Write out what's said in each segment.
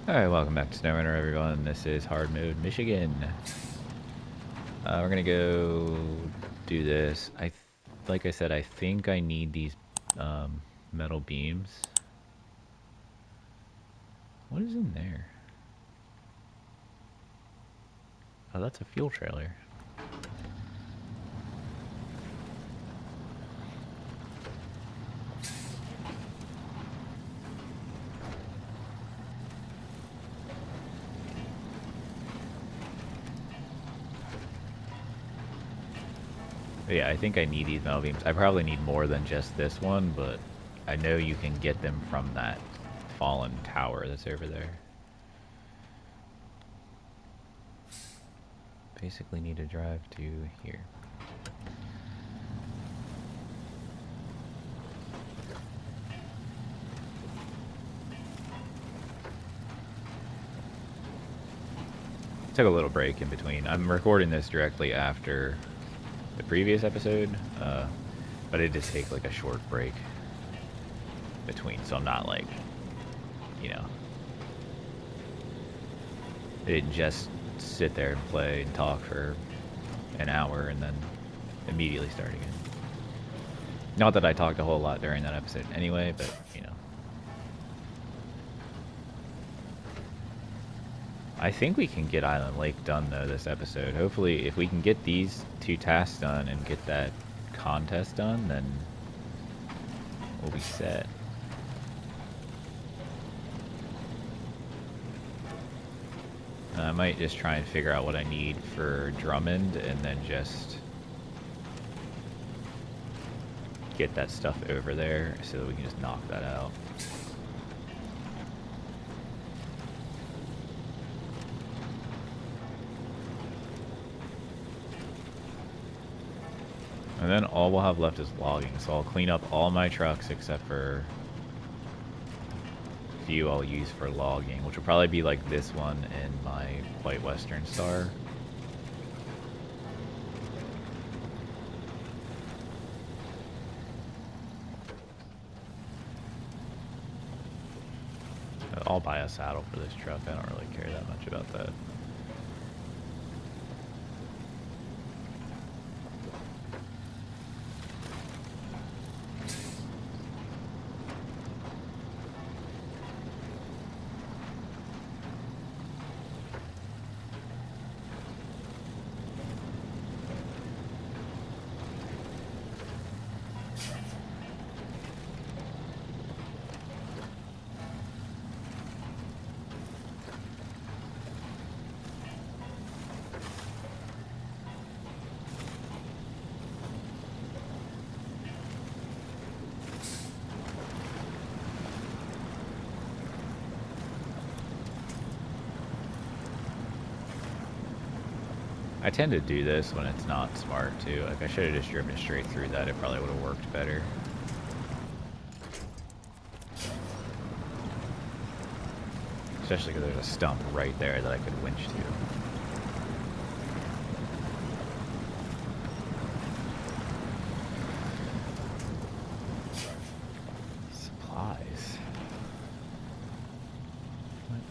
Alright, welcome back to SnowRunner, everyone. This is Hard Mode Michigan. We're gonna go do this. Like I said, I think I need these metal beams. What is in there? Oh, that's a fuel trailer. But yeah, I think I need these metal beams. I probably need more than just this one, but I know you can get them from that fallen tower that's over there. Basically need to drive to here. Took a little break in between. I'm recording this directly after the previous episode, but it did take like a short break between, so I'm not like, you know, I didn't just sit there and play and talk for an hour and then immediately start again. Not that I talked a whole lot during that episode anyway, but you know. I think we can get Island Lake done though this episode. Hopefully if we can get these 2 tasks done and get that contest done, then we'll be set. I might just try and figure out what I need for Drummond and then just get that stuff over there so that we can just knock that out. And then all we'll have left is logging, so I'll clean up all my trucks except for a few I'll use for logging, which will probably be like this one and my White Western Star. I'll buy a saddle for this truck. I don't really care that much about that. I tend to do this when it's not smart too. Like I should have just driven straight through that. It probably would have worked better. Especially because there's a stump right there that I could winch to. Supplies. What?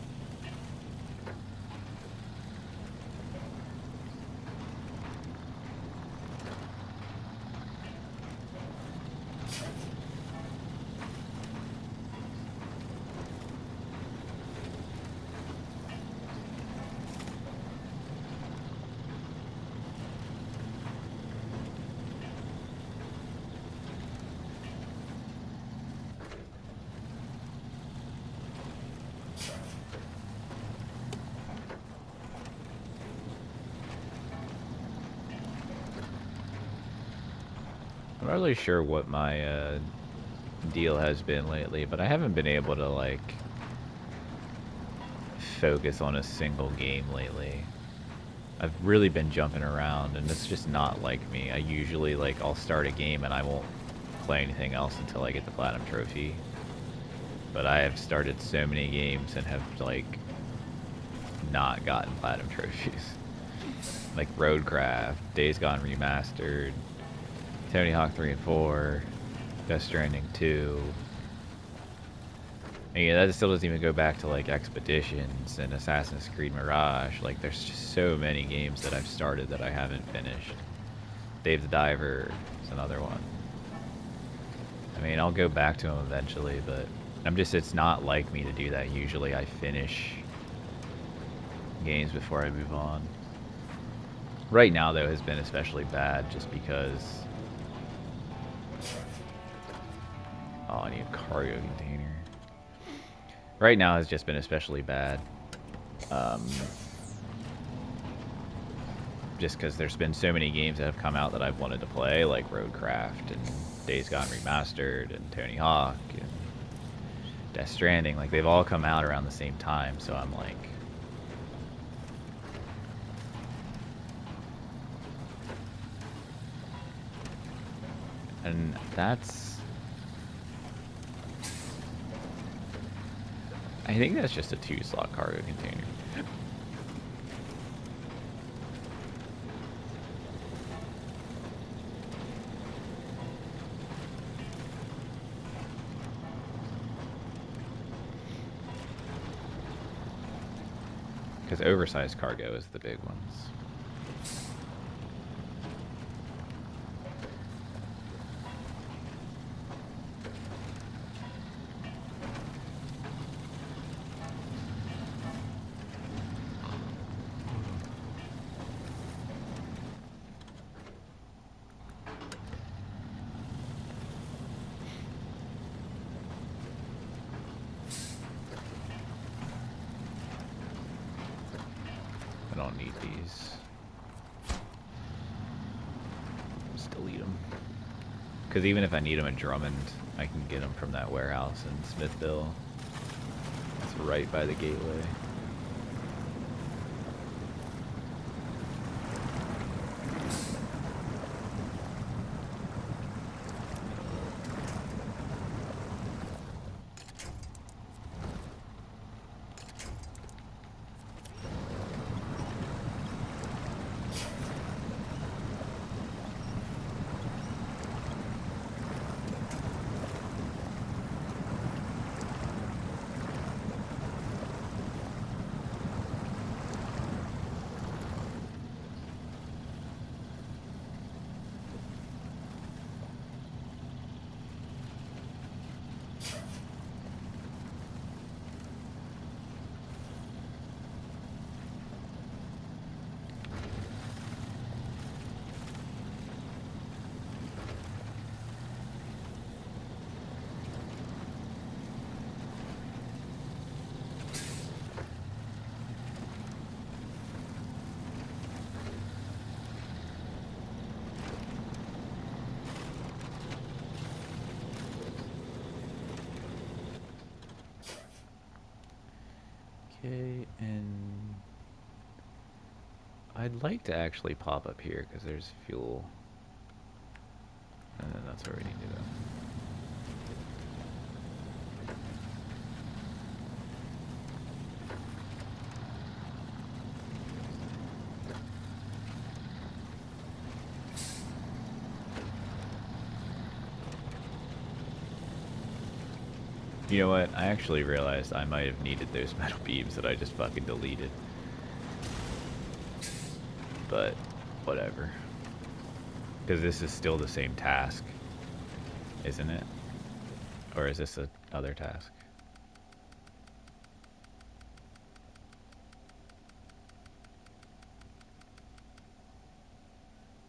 I'm not really sure what my deal has been lately, but I haven't been able to like focus on a single game lately. I've really been jumping around and it's just not like me. I usually like I'll start a game and I won't play anything else until I get the platinum trophy. But I have started so many games and have like not gotten platinum trophies. Like Roadcraft, Days Gone Remastered, Tony Hawk 3 and 4, Death Stranding 2. And yeah, that still doesn't even go back to like Expeditions and Assassin's Creed Mirage. Like, there's just so many games that I've started that I haven't finished. Dave the Diver is another one. I mean, I'll go back to them eventually, but it's not like me to do that. Usually I finish games before I move on. Right now, though, has been especially bad just because... Oh, I need a cargo container. Right now has just been especially bad. Just because there's been so many games that have come out that I've wanted to play, like Roadcraft and Days Gone Remastered and Tony Hawk and Death Stranding. Like, they've all come out around the same time, so I'm like... And that's... I think that's just a 2-slot cargo container. Because oversized cargo is the big ones. I don't need these. Just delete them. Because even if I need them in Drummond, I can get them from that warehouse in Smithville. It's right by the gateway. Okay, and I'd like to actually pop up here because there's fuel. And then that's where we need to go. You know what? I actually realized I might have needed those metal beams that I just fucking deleted. But, whatever. Because this is still the same task, isn't it? Or is this another task?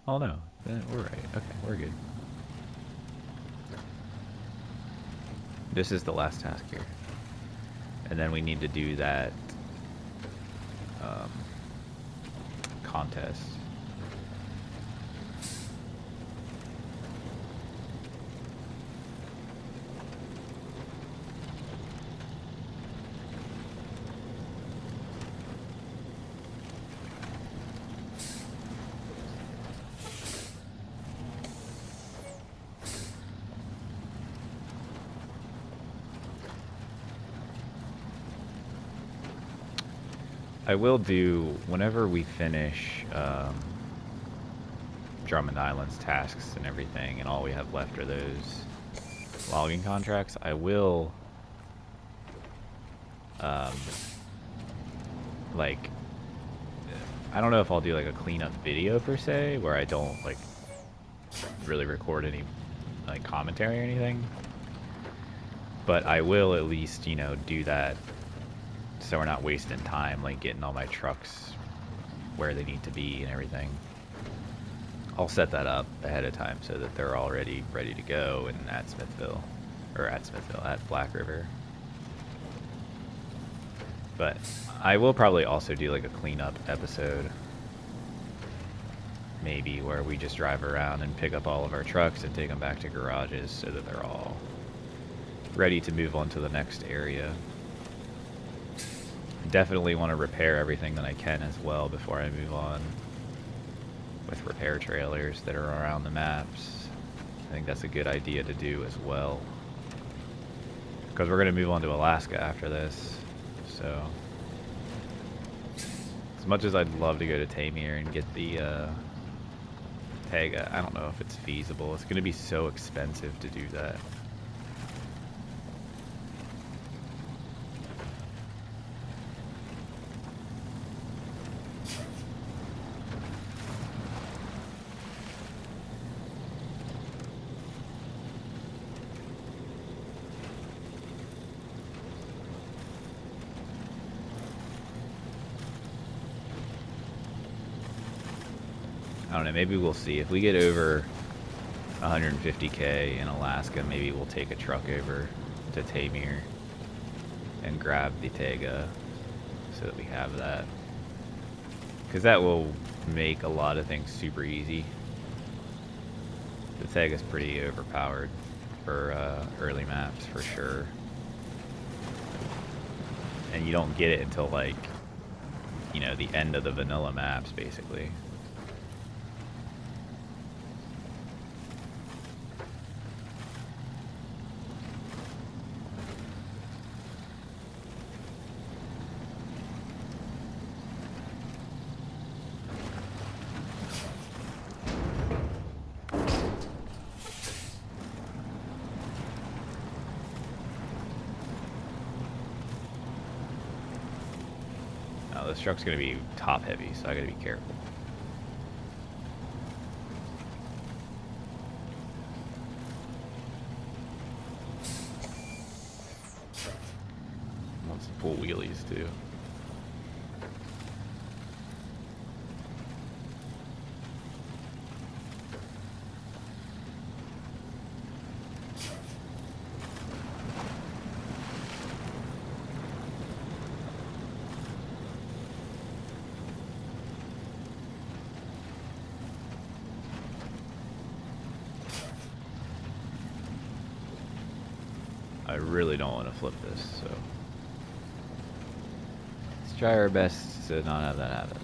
Oh no, then we're right. Okay, we're good. This is the last task here. And then we need to do that contest. I will do, whenever we finish Drummond Island's tasks and everything, and all we have left are those logging contracts, I will Like, I don't know if I'll do like a cleanup video per se, where I don't like really record any like commentary or anything. But I will at least, you know, do that so we're not wasting time like getting all my trucks where they need to be and everything. I'll set that up ahead of time so that they're already ready to go and at Smithville, at Black River. But I will probably also do like a cleanup episode, maybe, where we just drive around and pick up all of our trucks and take them back to garages so that they're all ready to move on to the next area. Definitely want to repair everything that I can as well before I move on with repair trailers that are around the maps. I think that's a good idea to do as well, because we're going to move on to Alaska after this. So as much as I'd love to go to Tamir and get the Taiga, I don't know if it's feasible. It's going to be so expensive to do that. I don't know, maybe we'll see. If we get over 150k in Alaska, maybe we'll take a truck over to Tamir and grab the Taiga so that we have that. Because that will make a lot of things super easy. The Taiga's pretty overpowered for early maps for sure. And you don't get it until like, you know, the end of the vanilla maps basically. This truck's gonna be top heavy, so I gotta be careful. Wants to pull wheelies too. I really don't want to flip this, so let's try our best to not have that happen.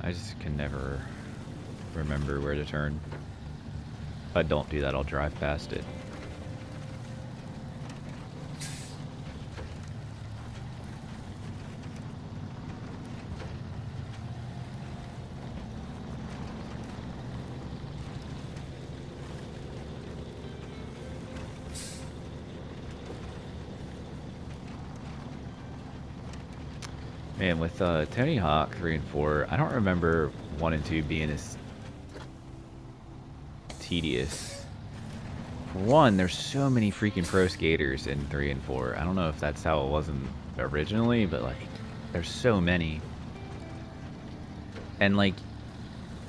I just can never remember where to turn. If I don't do that, I'll drive past it. Man, with Tony Hawk 3 and 4, I don't remember 1 and 2 being as tedious. For one, there's so many freaking pro skaters in 3 and 4. I don't know if that's how it wasn't originally, but like, there's so many. And like,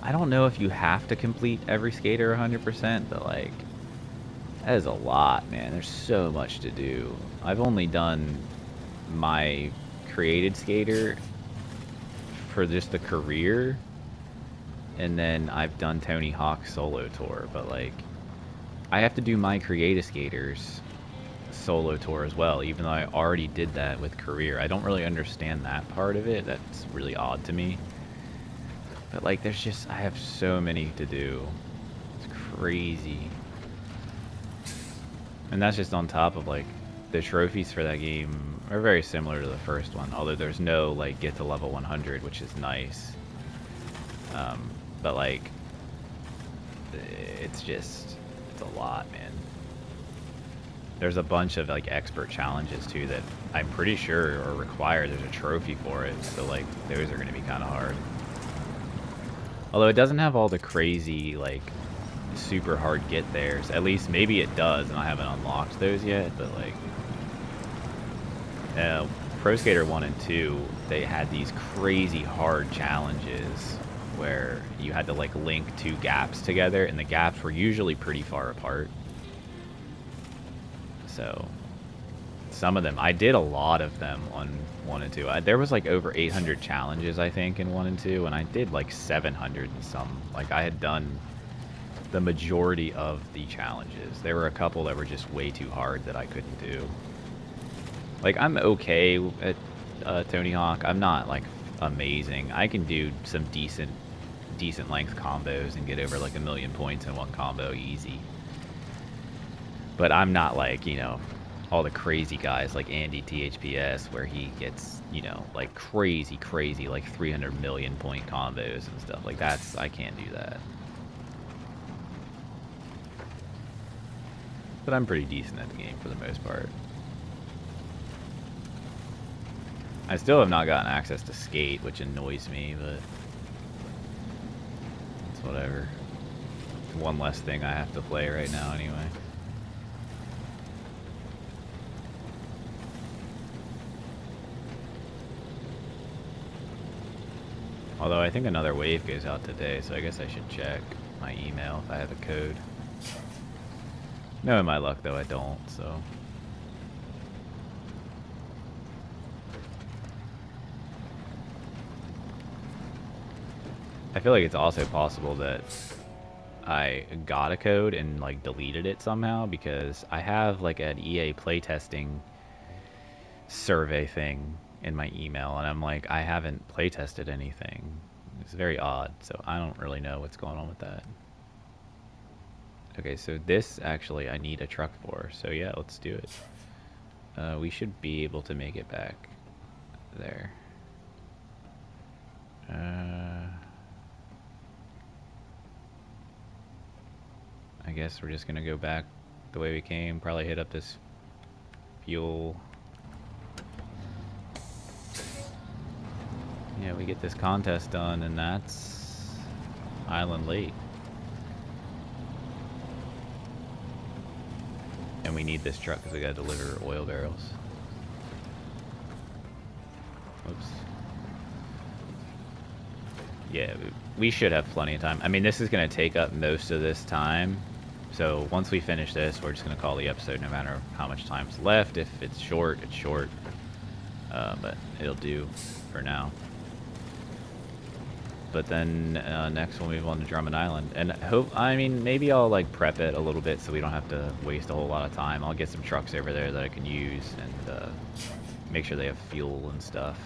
I don't know if you have to complete every skater 100%, but like, that is a lot, man. There's so much to do. I've only done my created skater for just the career, and then I've done Tony Hawk solo tour, but like I have to do my creative skaters solo tour as well, even though I already did that with career. I don't really understand that part of it. That's really odd to me, but like there's just, I have so many to do. It's crazy. And that's just on top of like the trophies for that game are very similar to the first one, although there's no like get to level 100, which is nice. But like, it's a lot, man. There's a bunch of like expert challenges too that I'm pretty sure are required. There's a trophy for it, so like those are going to be kind of hard. Although it doesn't have all the crazy like super hard get theirs. At least maybe it does, and I haven't unlocked those yet. But like, Pro Skater 1 and 2, they had these crazy hard challenges where you had to like link two gaps together, and the gaps were usually pretty far apart. So some of them, I did a lot of them on 1 and 2. There was like over 800 challenges, I think, in 1 and 2, and I did like 700 and some. Like I had done the majority of the challenges. There were a couple that were just way too hard that I couldn't do. Like, I'm okay at Tony Hawk. I'm not like amazing. I can do some decent length combos and get over like 1,000,000 points in one combo easy. But I'm not like, you know, all the crazy guys like Andy THPS where he gets, you know, like crazy like 300 million point combos and stuff. Like that's, I can't do that. But I'm pretty decent at the game for the most part. I still have not gotten access to skate, which annoys me, but it's whatever. It's one less thing I have to play right now anyway. Although I think another wave goes out today, so I guess I should check my email if I have a code. Knowing my luck though, I don't, so. I feel like it's also possible that I got a code and like deleted it somehow, because I have like an EA playtesting survey thing in my email, and I'm like, I haven't playtested anything. It's very odd, so I don't really know what's going on with that. Okay, so this actually I need a truck for, so yeah, let's do it. We should be able to make it back there. I guess we're just gonna go back the way we came, probably hit up this fuel. Yeah, we get this contest done, and that's Island Lake. And we need this truck because we gotta deliver oil barrels. Oops. Yeah, we should have plenty of time. I mean, this is gonna take up most of this time. So once we finish this, we're just gonna call the episode no matter how much time's left. If it's short, it's short. But it'll do for now. But then next we'll move on to Drummond Island, and I mean, maybe I'll like prep it a little bit so we don't have to waste a whole lot of time. I'll get some trucks over there that I can use and make sure they have fuel and stuff,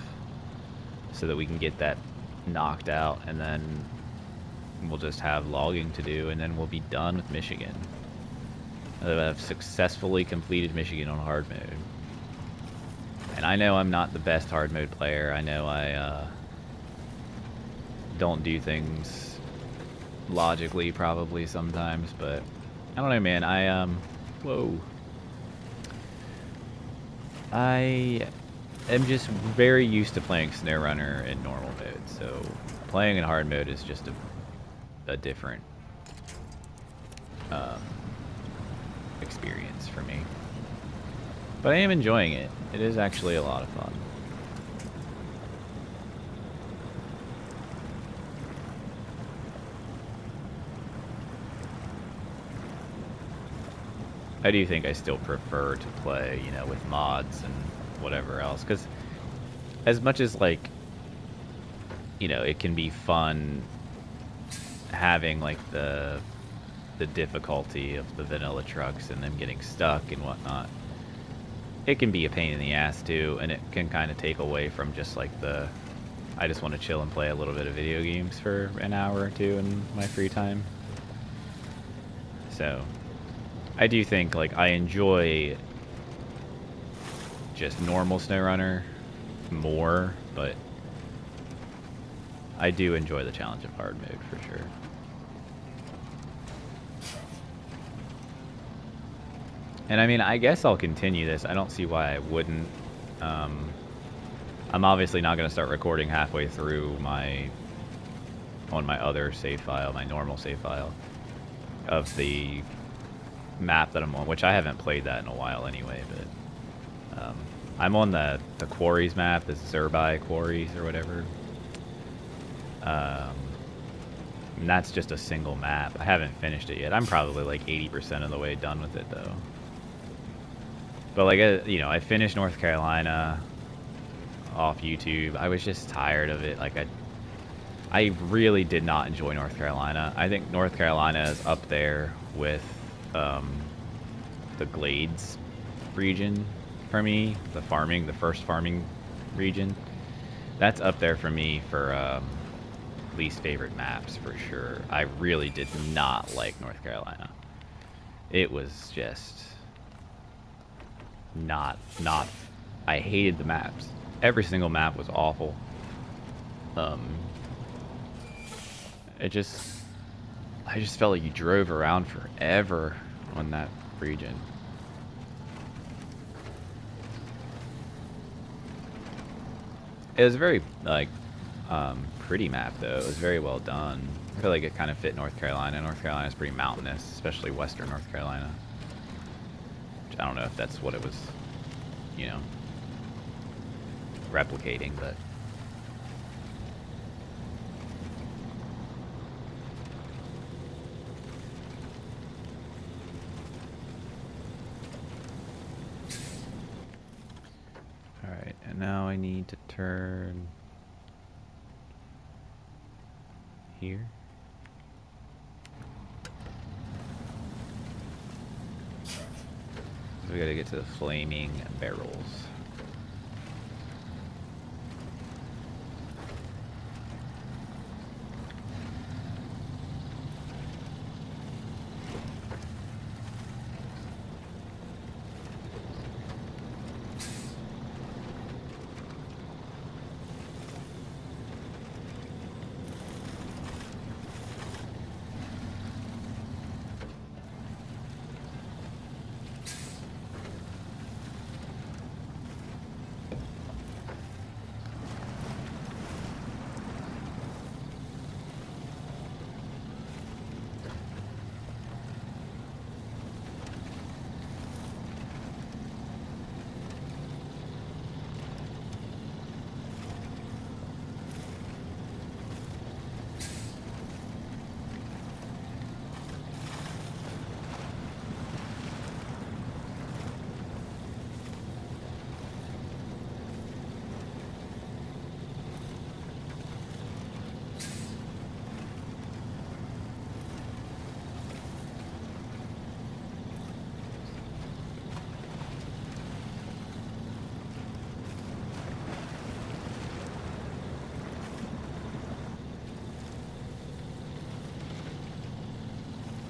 so that we can get that knocked out, and then we'll just have logging to do, and then we'll be done with Michigan. I've successfully completed Michigan on hard mode. And I know I'm not the best hard mode player. I know I don't do things logically probably sometimes, but I don't know, man. Whoa. I am just very used to playing SnowRunner in normal mode, so playing in hard mode is just a different experience for me. But I am enjoying it. It is actually a lot of fun. I do think I still prefer to play, you know, with mods and whatever else, because as much as, like, you know, it can be fun having, like, the difficulty of the vanilla trucks and them getting stuck and whatnot, it can be a pain in the ass too, and it can kind of take away from just like I just want to chill and play a little bit of video games for an hour or two in my free time. So I do think, like, I enjoy just normal SnowRunner more, but I do enjoy the challenge of hard mode for sure. And I mean, I guess I'll continue this. I don't see why I wouldn't. I'm obviously not going to start recording halfway through on my other save file, my normal save file, of the map that I'm on, which I haven't played that in a while anyway, but I'm on the quarries map, the Zerbai quarries or whatever. And that's just a single map. I haven't finished it yet. I'm probably like 80% of the way done with it though. But like, you know, I finished North Carolina off YouTube. I was just tired of it. Like, I really did not enjoy North Carolina. I think North Carolina is up there with the Glades region for me. The first farming region. That's up there for me for least favorite maps for sure. I really did not like North Carolina. It was just not I hated the maps. Every single map was awful. I just felt like you drove around forever on that region. It was very, like, pretty map though. It was very well done. I feel like it kind of fit North Carolina. North Carolina is pretty mountainous, especially western North Carolina. I don't know if that's what it was, you know, replicating, but alright, and now I need to turn here. We gotta get to the flaming barrels.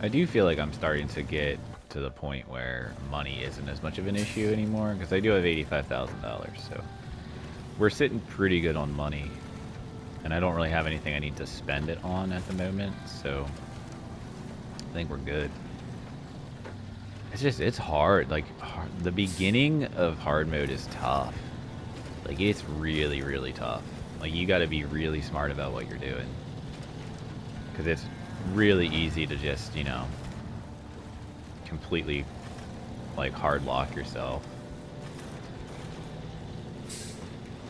I do feel like I'm starting to get to the point where money isn't as much of an issue anymore, because I do have $85,000, so we're sitting pretty good on money, and I don't really have anything I need to spend it on at the moment, so I think we're good. It's hard. Like, the beginning of hard mode is tough. Like, it's really, really tough. Like, you gotta be really smart about what you're doing. Because it's really easy to just, you know, completely, like, hard lock yourself.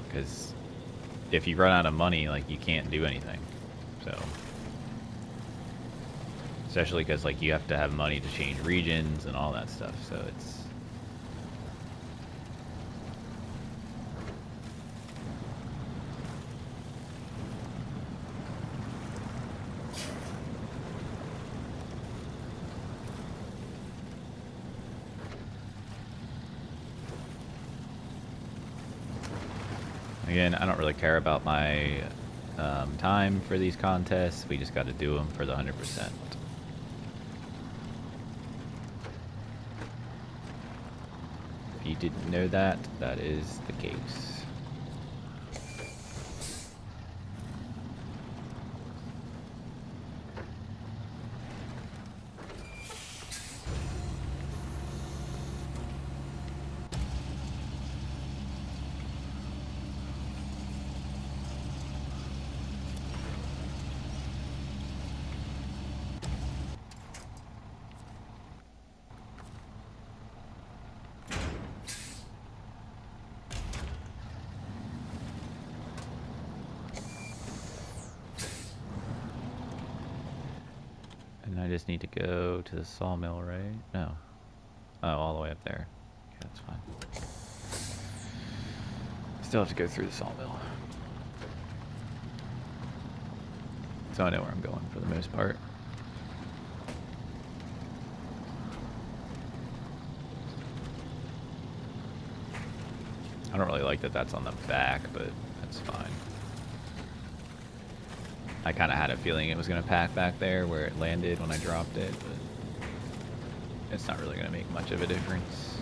Because if you run out of money, like, you can't do anything. So... especially because, like, you have to have money to change regions and all that stuff, so it's... Again, I don't really care about my time for these contests. We just got to do them for the 100%. If you didn't know that, that is the case. I just need to go to the sawmill, right? No. Oh, all the way up there. Okay, that's fine. Still have to go through the sawmill. So I know where I'm going for the most part. I don't really like that that's on the back, but that's fine. I kind of had a feeling it was going to pack back there where it landed when I dropped it, but it's not really going to make much of a difference.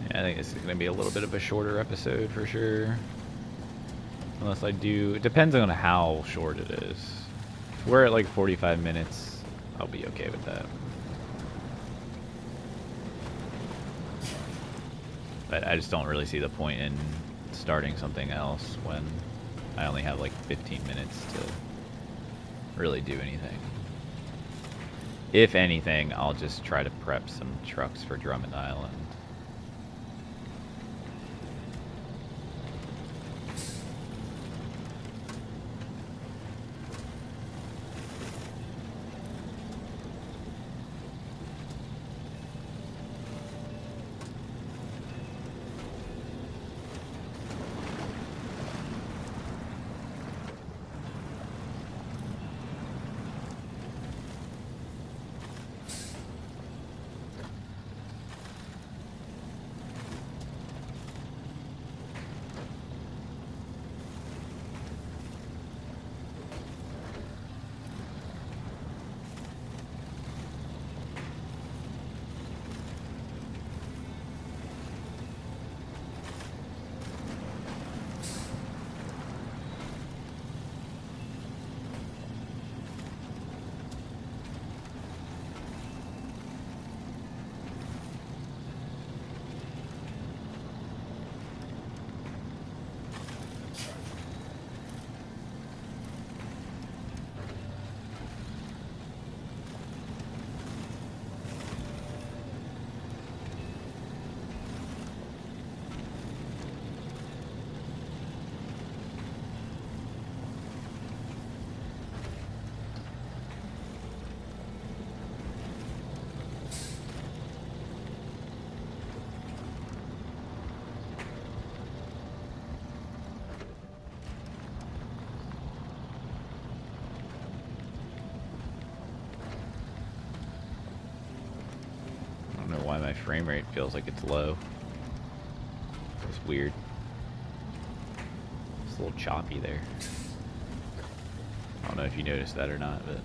Yeah, I think this is going to be a little bit of a shorter episode for sure. Unless I do... it depends on how short it is. If we're at like 45 minutes, I'll be okay with that. But I just don't really see the point in starting something else when I only have like 15 minutes to really do anything. If anything, I'll just try to prep some trucks for Drummond Island. frame rate feels like it's low. It's weird. It's a little choppy there. I don't know if you noticed that or not, but...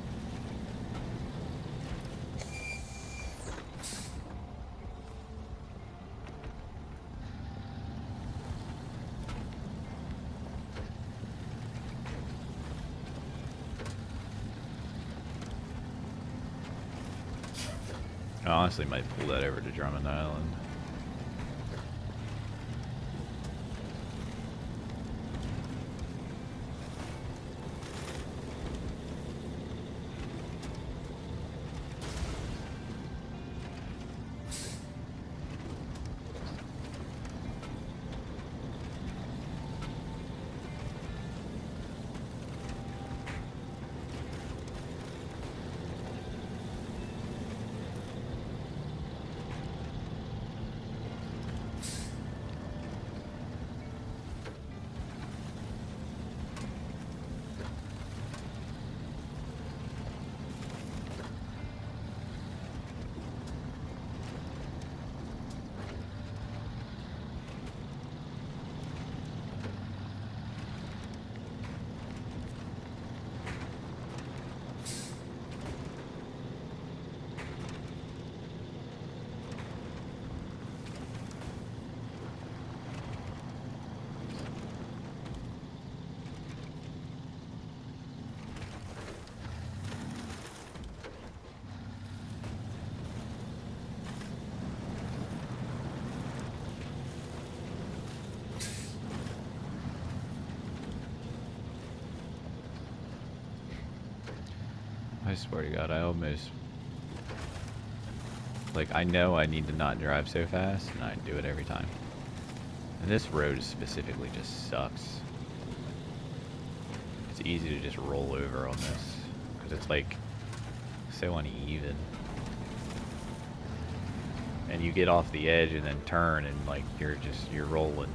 I honestly might pull that over to Drummond Island. I swear to God, I almost... Like, I know I need to not drive so fast, and I do it every time. And this road specifically just sucks. It's easy to just roll over on this, because it's, like, so uneven. And you get off the edge and then turn, and, like, you're rolling.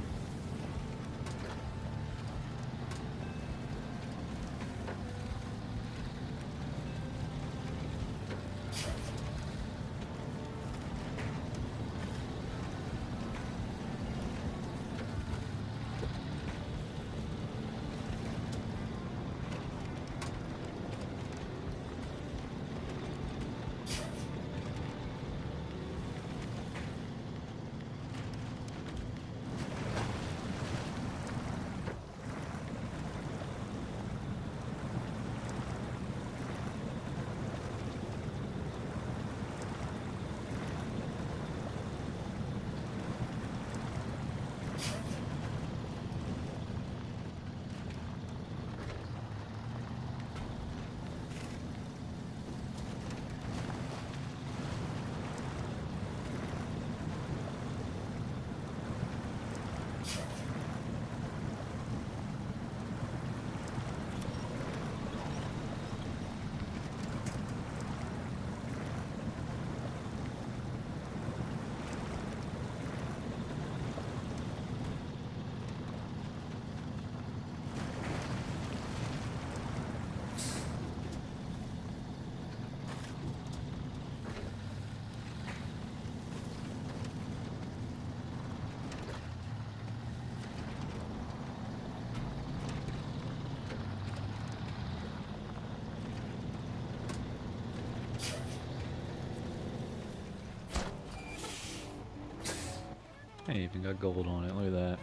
I even got gold on it, look at that.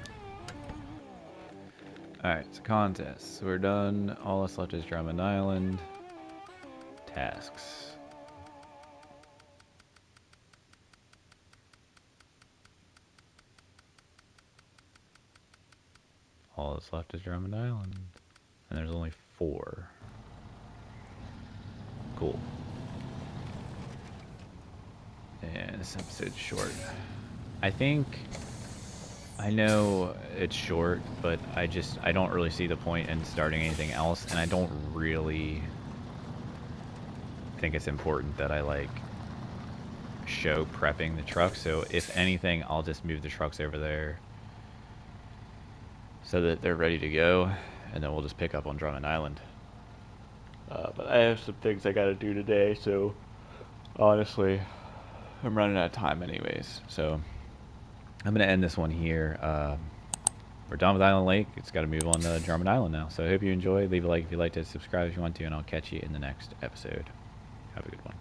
Alright, it's a contest. So we're done. All that's left is Drummond Island. Tasks. All that's left is Drummond Island. And there's only 4. Cool. And this episode's short. I know it's short, but I don't really see the point in starting anything else, and I don't really think it's important that I, like, show prepping the truck, so if anything, I'll just move the trucks over there so that they're ready to go, and then we'll just pick up on Drummond Island. But I have some things I gotta do today, so honestly, I'm running out of time anyways, so I'm going to end this one here. We're done with Island Lake. It's got to move on to Drummond Island now. So I hope you enjoy. Leave a like if you liked it, subscribe if you want to, and I'll catch you in the next episode. Have a good one.